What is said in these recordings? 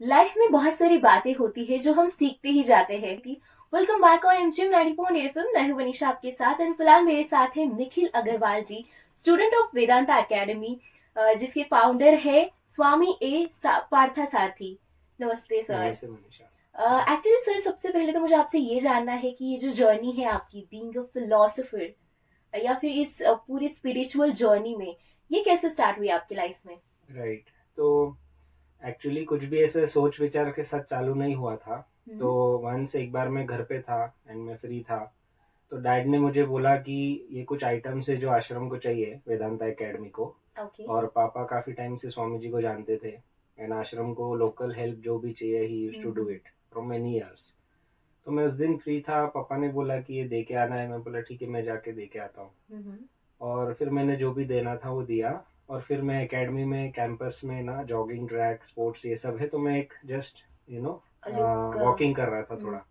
Life में बहुत सारी बातें होती है जो हम सीखते ही जाते हैं। Welcome back on MGM 94 FM. मैं हूं मनीषा आपके साथ एंड फिलहाल मेरे साथ है निखिल अग्रवाल जी, स्टूडेंट ऑफ वेदांता एकेडमी, जिसके फाउंडर है स्वामी पार्था सारथी। नमस्ते सर। नमस्ते मनीषा। एक्चुअली सर, सबसे पहले तो मुझे आपसे ये जानना है कि ये जो जर्नी है आपकी बीइंग अ फिलोसोफर, या फिर इस पूरी स्पिरिचुअल जर्नी में, ये कैसे स्टार्ट हुई आपकी लाइफ में? राइट। तो एक्चुअली कुछ भी ऐसे सोच विचार के साथ चालू नहीं हुआ था। तो हम्म। वंस एक बार मैं घर पे था एंड मैं फ्री था, तो डैड ने मुझे बोला कि ये कुछ आइटम्स है जो आश्रम को चाहिए, वेदांता एकेडमी को। ओके। और पापा काफ़ी टाइम से स्वामी जी को जानते थे एंड आश्रम को लोकल हेल्प जो भी चाहिए he use to do hmm. It from many years. तो मैं उस दिन फ्री था, पापा ने बोला कि ये दे के आना है। मैं बोला ठीक है, मैं जाके दे के आता हूँ। हम्म। और फिर मैंने जो भी देना था वो दिया। और फिर मैं एकेडमी में कैंपस में ना जॉगिंग ट्रैक स्पोर्ट्स ये सब है, तो मैं एक just you know look. Walking कर रहा था थोड़ा।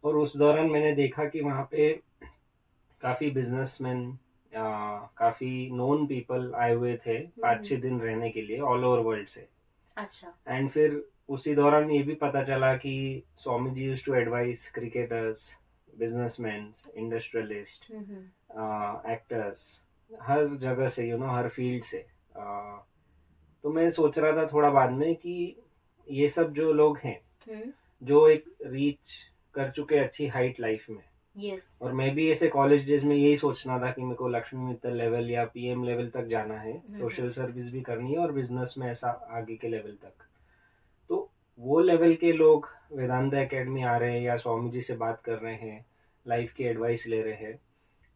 और उस दौरान मैंने देखा कि वहाँ पे काफ़ी बिजनेसमैन, काफ़ी नोन पीपल आए हुए थे 5-6 दिन रहने के लिए ऑल ओवर वर्ल्ड से। अच्छा। एंड फिर उसी दौरान ये भी पता चला कि Swami ji use to advise cricketers, businessman, industrialist, hmm. Actors, हर जगह से हर फील्ड से। तो मैं सोच रहा था थोड़ा बाद में कि ये सब जो लोग हैं, हम्म। जो एक रीच कर चुके अच्छी हाइट लाइफ में। यस। और मैं भी ऐसे कॉलेज डेज में यही सोचना था कि मेरे को लक्ष्मी मित्तल लेवल या पीएम लेवल तक जाना है, हम्म। सोशल सर्विस भी करनी है और बिजनेस में ऐसा आगे के लेवल तक। तो वो लेवल के लोग वेदांता एकेडमी आ रहे हैं या स्वामी जी से बात कर रहे हैं, लाइफ की एडवाइस ले रहे हैं।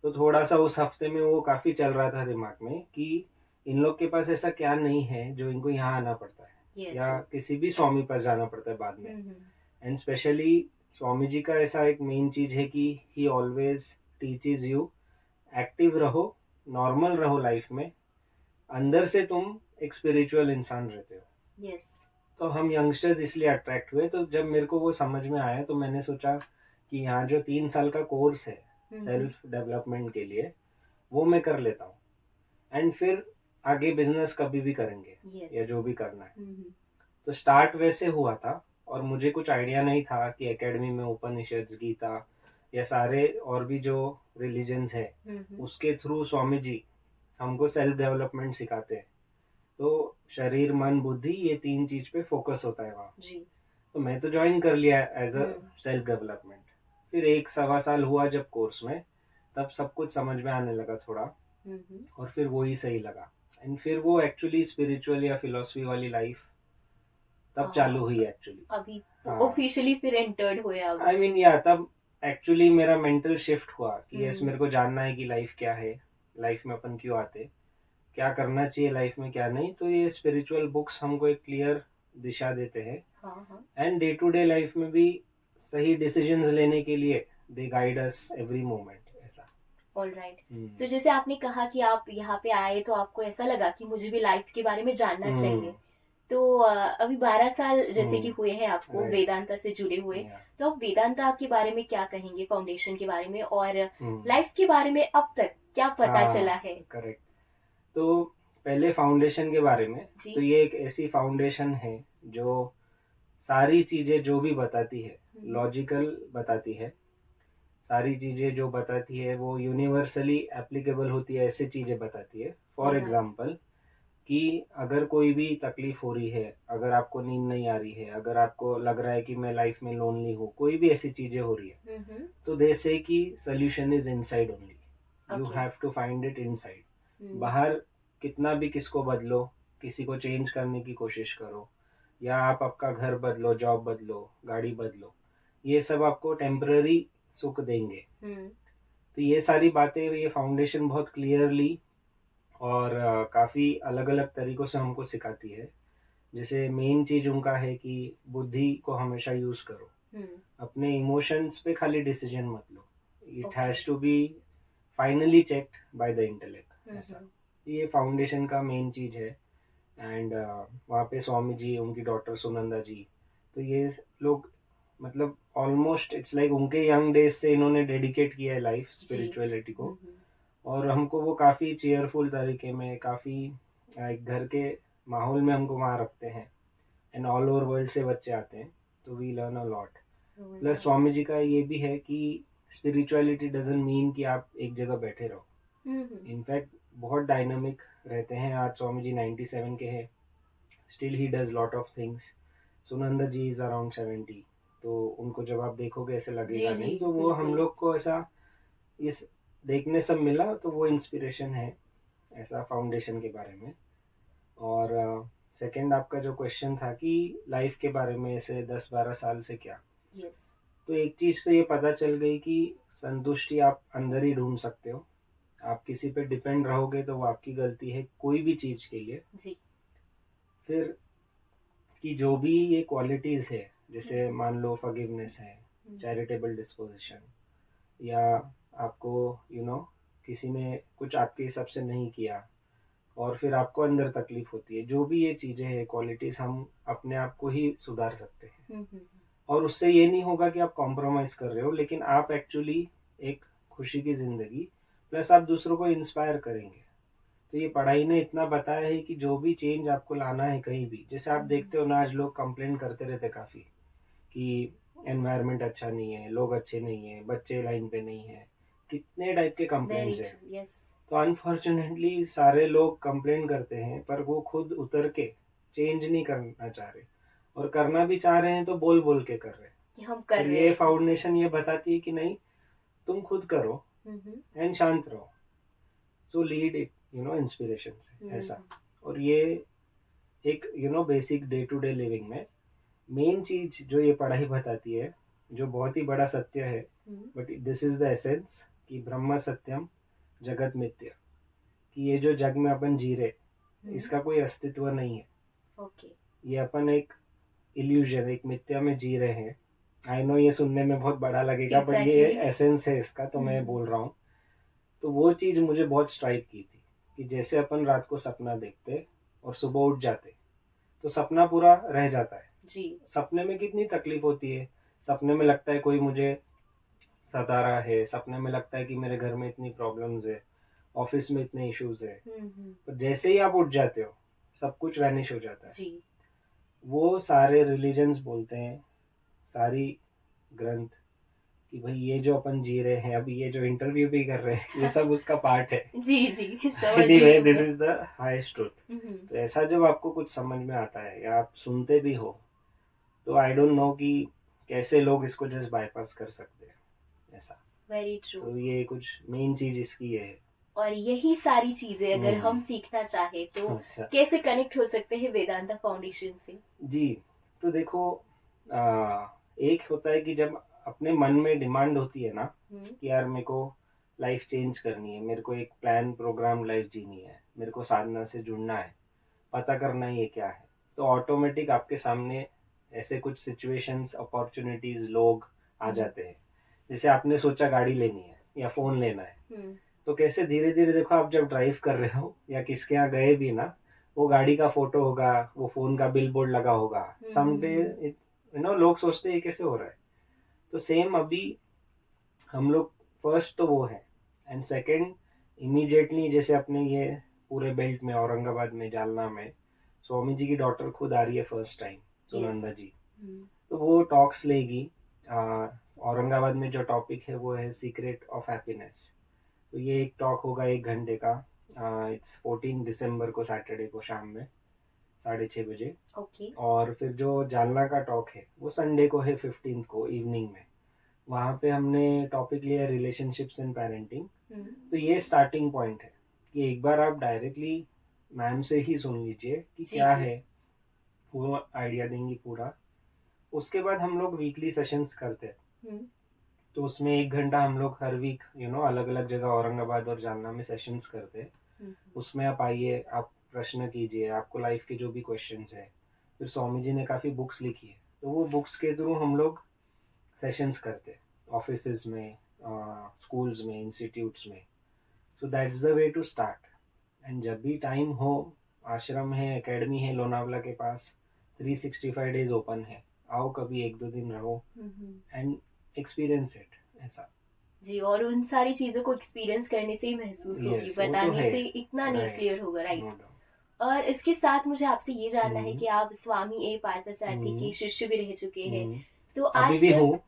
तो थोड़ा सा उस हफ्ते में वो काफ़ी चल रहा था दिमाग में कि इन लोग के पास ऐसा क्या नहीं है जो इनको यहाँ आना पड़ता है यस, या यस। किसी भी स्वामी पास जाना पड़ता है बाद में। एंड स्पेशली स्वामी जी का ऐसा एक मेन चीज है कि ही ऑलवेज टीचेज यू एक्टिव रहो, नॉर्मल रहो लाइफ में, अंदर से तुम एक स्पिरिचुअल इंसान रहते हो। यस। तो हम यंगस्टर्स इसलिए अट्रैक्ट हुए। तो जब मेरे को वो समझ में आया तो मैंने सोचा कि यहाँ जो 3 साल का कोर्स है सेल्फ डेवलपमेंट के लिए, वो मैं कर लेता हूँ। एंड फिर आगे बिजनेस कभी भी करेंगे यस। या जो भी करना है। तो स्टार्ट वैसे हुआ था। और मुझे कुछ आइडिया नहीं था कि एकेडमी में उपनिषद, गीता या सारे और भी जो रिलीजन्स है उसके थ्रू स्वामी जी हमको सेल्फ डेवलपमेंट सिखाते हैं। तो शरीर मन बुद्धि ये 3 चीज पे फोकस होता है वहाँ। जी। तो मैं तो ज्वाइन कर लिया एज अ सेल्फ डेवलपमेंट। फिर 1 सवा साल हुआ जब कोर्स में, तब सब कुछ समझ में आने लगा थोड़ा। और फिर वो ही सही लगा। एंड फिर वो एक्चुअली स्पिरिचुअल या फिलोसफी वाली लाइफ तब चालू हुई एक्चुअली। अभी हाँ, ऑफिशियली फिर एंटर्ड हुए अब। आई मीन या तब एक्चुअली मेरा मेंटल शिफ्ट हुआ कि यस, मेरे को जानना है कि लाइफ क्या है, लाइफ में अपन क्यों आते, क्या करना चाहिए लाइफ में क्या नहीं। तो ये स्पिरिचुअल बुक्स हमको एक क्लियर दिशा देते हैं। हाँ, हाँ। And day to day life में भी सही डिसीजंस लेने के लिए they guide us every moment ऐसा। All right. सो जैसे आपने कहा कि आप यहाँ पे आए तो आपको ऐसा लगा कि मुझे भी लाइफ के बारे में जानना हम्म। चाहिए। तो अभी 12 साल जैसे कि हम्म। हुए हैं आपको राइट। वेदांता से जुड़े हुए। या। तो आप वेदांता के बारे में क्या कहेंगे, फाउंडेशन के बारे में और हम्म। लाइफ के बारे में अब तक क्या पता चला हाँ, है? करेक्ट। तो पहले फाउंडेशन के बारे में। जी। तो ये एक ऐसी फाउंडेशन है जो सारी चीज़ें जो भी बताती है लॉजिकल बताती है। सारी चीज़ें जो बताती है वो यूनिवर्सली एप्लीकेबल होती है, ऐसी चीज़ें बताती है। For alright. एग्जांपल कि अगर कोई भी तकलीफ हो रही है, अगर आपको नींद नहीं आ रही है, अगर आपको लग रहा है कि मैं लाइफ में लोनली हूँ, कोई भी ऐसी चीज़ें हो रही है, तो दे से कि solution is inside only, you okay. Have to find it inside. बाहर कितना भी किसको बदलो, किसी को चेंज करने की कोशिश करो, या आप आपका घर बदलो, जॉब बदलो, गाड़ी बदलो, ये सब आपको टेम्पररी सुख देंगे। तो ये सारी बातें, ये फाउंडेशन बहुत क्लियरली और काफ़ी अलग अलग तरीक़ों से हमको सिखाती है। जैसे मेन चीज़ उनका है कि बुद्धि को हमेशा यूज़ करो, अपने इमोशंस पे खाली डिसीजन मत लो, it has to be finally checked by the intellect ऐसा। ये फाउंडेशन का मेन चीज़ है। एंड वहाँ पे स्वामी जी, उनकी डॉटर सुनंदा जी, तो ये लोग मतलब ऑलमोस्ट इट्स लाइक उनके यंग डेज से इन्होंने डेडिकेट किया है लाइफ स्पिरिचुअलिटी को। और हमको वो काफ़ी चेयरफुल तरीके में, काफ़ी एक घर के माहौल में हमको वहाँ रखते हैं। एंड ऑल ओवर वर्ल्ड से बच्चे आते हैं, तो we learn a lot. Plus Swami ji का ये भी है कि स्पिरिचुअलिटी डजंट मीन कि आप एक जगह बैठे रहो। इनफैक्ट बहुत डायनामिक रहते हैं। आज स्वामी जी 97 के हैं, still he does lot of things. Sunanda ji is around 70, तो उनको जब आप देखोगे ऐसे लगेगा जी, नहीं। तो वो हम बिल्कुल। लोग को ऐसा इस देखने सब मिला, तो वो इंस्पिरेशन है ऐसा फाउंडेशन के बारे में। और सेकंड आपका जो क्वेश्चन था कि लाइफ के बारे में ऐसे 10-12 साल से क्या, यस। तो एक चीज़ तो ये पता चल गई कि संतुष्टि आप अंदर ही ढूंढ सकते हो। आप किसी पे डिपेंड रहोगे तो वो आपकी गलती है, कोई भी चीज़ के लिए। जी। फिर कि जो भी ये क्वालिटीज़ है, जैसे मान लो फॉरगिवनेस है, चैरिटेबल डिस्पोजिशन, या आपको किसी ने कुछ आपके हिसाब से नहीं किया और फिर आपको अंदर तकलीफ होती है, जो भी ये चीज़ें हैं क्वालिटीज़, हम अपने आप को ही सुधार सकते हैं। और उससे ये नहीं होगा कि आप कॉम्प्रोमाइज़ कर रहे हो, लेकिन आप एक्चुअली एक खुशी की ज़िंदगी, प्लस आप दूसरों को इंस्पायर करेंगे। तो ये पढ़ाई ने इतना बताया है कि जो भी चेंज आपको लाना है कहीं भी, जैसे आप देखते हो ना, आज लोग कंप्लेंट करते रहते काफ़ी कि एनवायरनमेंट अच्छा नहीं है, लोग अच्छे नहीं है, बच्चे लाइन पे नहीं है, कितने टाइप के कंप्लेंट्स वेरी हैं। ट्रू। यस। तो अनफॉर्चुनेटली सारे लोग कंप्लेंट करते हैं, पर वो खुद उतर के चेंज नहीं करना चाह रहे, और करना भी चाह रहे हैं तो बोल बोल के कर रहे हैं। कि हम कर और रहे ये हैं। फाउंडेशन ये बताती है कि नहीं, तुम खुद करो एंड शांत रहो, सो लीड इट इंस्पिरेशन से, ऐसा। और ये एक basic day to day living में मेन चीज जो ये पढ़ाई बताती है, जो बहुत ही बड़ा सत्य है, but this is the essence, कि ब्रह्म सत्यम जगत मिथ्या, कि ये जो जग में अपन जी रहे इसका कोई अस्तित्व नहीं है। ओके। ये अपन एक इल्यूजन, एक मिथ्या में जी रहे हैं। आई नो ये सुनने में बहुत बड़ा लगेगा, बट ये Exactly. एसेंस है इसका, तो मैं बोल रहा हूँ। तो वो चीज़ मुझे बहुत स्ट्राइक की थी कि जैसे अपन रात को सपना देखते और सुबह उठ जाते, तो सपना पूरा रह जाता है। जी। सपने में कितनी तकलीफ होती है, सपने में लगता है कोई मुझे सता रहा है, सपने में लगता है कि मेरे घर में इतनी प्रॉब्लम्स है, ऑफिस में इतने इश्यूज है, पर जैसे ही आप उठ जाते हो सब कुछ वैनिश हो जाता है। जी। वो सारे रिलीजन्स बोलते हैं, सारी ग्रंथ, कि भाई ये जो अपन जी रहे हैं, अभी ये जो इंटरव्यू भी कर रहे हैं, ये सब उसका पार्ट है। जी जी, समझ रही एनीवे, हूँ दिस मैं। Is the highest truth. Hmm. तो ऐसा जब आपको कुछ समझ में आता है या आप सुनते भी हो, तो आई डोंट नो कि कैसे लोग इसको जस्ट बाईपास कर सकते हैं, ऐसा। Very true. तो ये कुछ मेन चीज इसकी ये है। और यही सारी चीजें अगर हम सीखना चाहे तो अच्छा कैसे कनेक्ट हो सकते हैं वेदांता फाउंडेशन से? जी, तो देखो, एक होता है कि जब अपने मन में डिमांड होती है ना कि यार मेरे को लाइफ चेंज करनी है, मेरे को एक प्लान प्रोग्राम लाइफ जीनी है, मेरे को साधना से जुड़ना है, पता करना है ये क्या है, तो ऑटोमेटिक आपके सामने ऐसे कुछ सिचुएशंस, अपॉर्चुनिटीज, लोग आ जाते हैं। जैसे आपने सोचा गाड़ी लेनी है या फोन लेना है, तो कैसे धीरे धीरे देखो, आप जब ड्राइव कर रहे हो या किसके यहाँ गए भी ना, वो गाड़ी का फोटो होगा, वो फोन का बिल बोर्ड लगा होगा, समडे लोग सोचते हैं ये कैसे हो रहा है। तो सेम अभी हम लोग, फर्स्ट तो वो है, एंड सेकंड इमीडिएटली, जैसे अपने ये पूरे बेल्ट में, औरंगाबाद में, जालना में स्वामी जी की डॉटर खुद आ रही है फर्स्ट टाइम, सुनंदा जी। तो वो टॉक्स लेगी। औरंगाबाद में जो टॉपिक है वो है सीक्रेट ऑफ हैप्पीनेस। तो ये एक टॉक होगा 1 घंटे का। इट्स 14 दिसंबर को, सैटरडे को शाम में 6:30 बजे। ओके। और फिर जो जालना का टॉक है वो संडे को है, 15 को इवनिंग में। वहाँ पे हमने टॉपिक लिया रिलेशनशिप्स एंड पेरेंटिंग। तो ये स्टार्टिंग पॉइंट है कि एक बार आप डायरेक्टली मैम से ही सुन लीजिए कि क्या है, वो आइडिया देंगी पूरा। उसके बाद हम लोग वीकली सेशंस करते हैं। तो उसमें 1 घंटा हम लोग हर वीक अलग अलग जगह औरंगाबाद और जालना में सेशंस करते हैं। उसमें आप आइए, आप प्रश्न कीजिए, आपको लाइफ के जो भी क्वेश्चंस है। फिर स्वामी जी ने काफ़ी बुक्स लिखी है, तो वो बुक्स के थ्रू हम लोग सेशंस करते हैं, ऑफिस में, स्कूल्स में, इंस्टीट्यूट्स में। So that's the way to start. And जब भी टाइम हो, आश्रम है, एकेडमी है लोनावला के पास, 365 डेज ओपन है। आओ, कभी 1-2 दिन रहो एंड एक्सपीरियंस इट, ऐसा। जी, और उन सारी चीजों को एक्सपीरियंस करने से ही महसूस होगी, Yes, वो तो बताने है, से इतना नहीं right, क्लियर होगा, no राइट? doubt. और इसके साथ मुझे आपसे ये जानना है हम्म, कि आप स्वामी ए पार्थसारथी के हम्म, शिष्य भी रह चुके हैं, हम्म, तो अभी आज भी तक हूँ।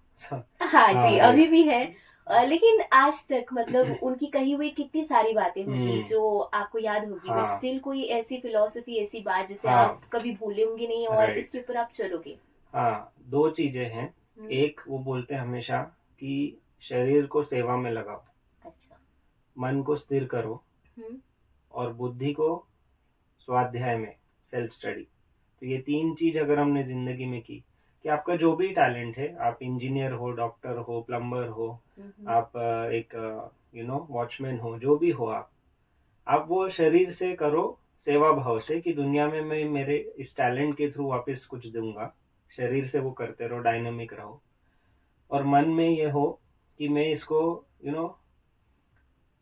हाँ जी हाँ, अभी राइट। भी है। लेकिन आज तक मतलब उनकी कही हुई कितनी सारी बातें होंगी हम्म, जो आपको याद होगी, बट हाँ, स्टिल कोई ऐसी फिलॉसफी, ऐसी बात जिसे आप हाँ, कभी भूलेंगे नहीं और राइट। इसके ऊपर आप चलोगे। हाँ, दो चीजें हैं। हम्म। एक वो बोलते हैं हमेशा कि शरीर को सेवा में लगाओ, अच्छा। मन को स्थिर करो, हम्म। और बुद्धि को स्वाध्याय में, सेल्फ स्टडी। तो ये तीन चीज अगर हमने जिंदगी में की, कि आपका जो भी टैलेंट है, आप इंजीनियर हो, डॉक्टर हो, प्लम्बर हो, हम्म। आप एक वॉचमैन हो, जो भी हो आप वो शरीर से करो, सेवा भाव से, कि दुनिया में मैं मेरे इस टैलेंट के थ्रू वापस कुछ दूंगा। शरीर से वो करते रहो, डायनामिक रहो। और मन में ये हो कि मैं इसको यू नो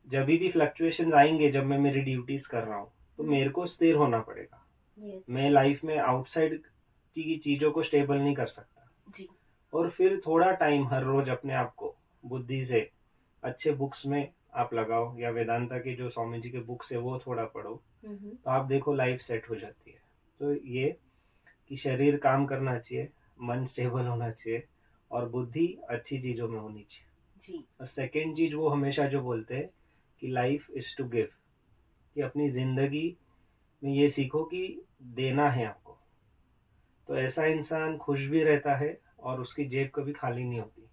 जब भी फ्लक्चुएशन आएंगे, जब मैं मेरी ड्यूटीज कर रहा हूँ, तो मेरे को स्थिर होना पड़ेगा। यस मैं लाइफ में आउटसाइड की चीजों को स्टेबल नहीं कर सकता। जी। और फिर थोड़ा टाइम हर रोज अपने आप को बुद्धि से अच्छे बुक्स में आप लगाओ, या वेदांता के जो स्वामी जी के बुक्स है वो थोड़ा पढ़ो, हम्म। तो आप देखो लाइफ सेट हो जाती है। तो ये कि शरीर काम करना चाहिए, मन स्टेबल होना चाहिए, और बुद्धि अच्छी चीजों में होनी चाहिए। जी। और सेकेंड चीज वो हमेशा जो बोलते हैं कि लाइफ इज टू गिव, कि अपनी जिंदगी में ये सीखो कि देना है आपको। तो ऐसा इंसान खुश भी रहता है और उसकी जेब कभी खाली नहीं होती।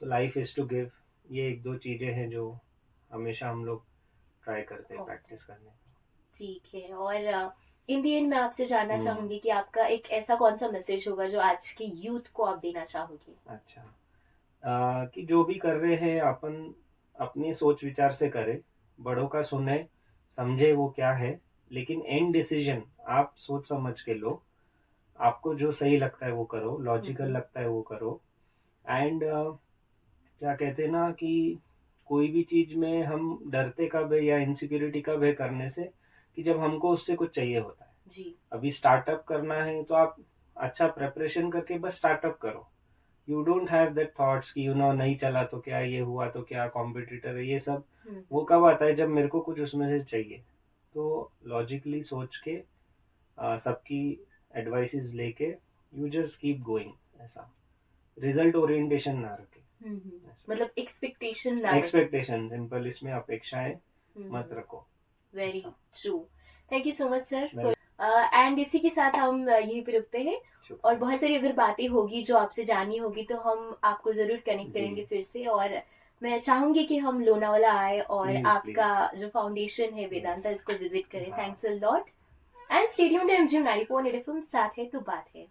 तो लाइफ इज टू गिव, ये एक दो चीजें हैं जो हमेशा हम लोग ट्राई करते हैं ओके। प्रैक्टिस करने का। ठीक है। और इन दी एंड मैं आपसे जानना हम्म, चाहूंगी कि आपका एक ऐसा कौन सा मैसेज होगा जो आज के यूथ को आप देना चाहोगे। अच्छा। कि जो भी कर रहे हैं अपन अपनी सोच विचार से करें, बड़ों का सुने, समझे वो क्या है, लेकिन एंड डिसीजन आप सोच समझ के लो। आपको जो सही लगता है वो करो, लॉजिकल हम्म। लगता है वो करो। एंड क्या कहते हैं ना कि कोई भी चीज में हम डरते कब है या इनसिक्योरिटी कब है करने से, कि जब हमको उससे कुछ चाहिए होता है। जी। अभी स्टार्टअप करना है तो आप अच्छा प्रेपरेशन करके बस स्टार्टअप करो। You don't have that thoughts कि नहीं चला तो क्या, ये हुआ तो क्या, कॉम्पिटिटर है, ये सब। वो कब आता है? जब मेरे को कुछ उसमें से चाहिए। तो लॉजिकली सोच के सबकी एडवाइसेस लेके यू जस्ट कीप गोइंग। ऐसा रिजल्ट ओरिएंटेशन ना रखे। मतलब एक्सपेक्टेशन ना रखें। एक्सपेक्टेशन सिंपल, इसमें अपेक्षाएं मत रखो। वेरी ऐसा। True. Thank you so much sir. Well, and इसी के साथ हम यहीं पे रुकते हैं। और शुक्रिया। बहुत सारी अगर बातें होगी जो आपसे जाननी होगी तो हम आपको जरूर कनेक्ट जी, करेंगे फिर से। और मैं चाहूंगी कि हम लोनावाला आए और प्लीज आपका प्लीज। जो फाउंडेशन है वेदांता यस। इसको विजिट करें। हाँ। Thanks a lot. And stadium to MGM 94 FM, साथ है तो बात है।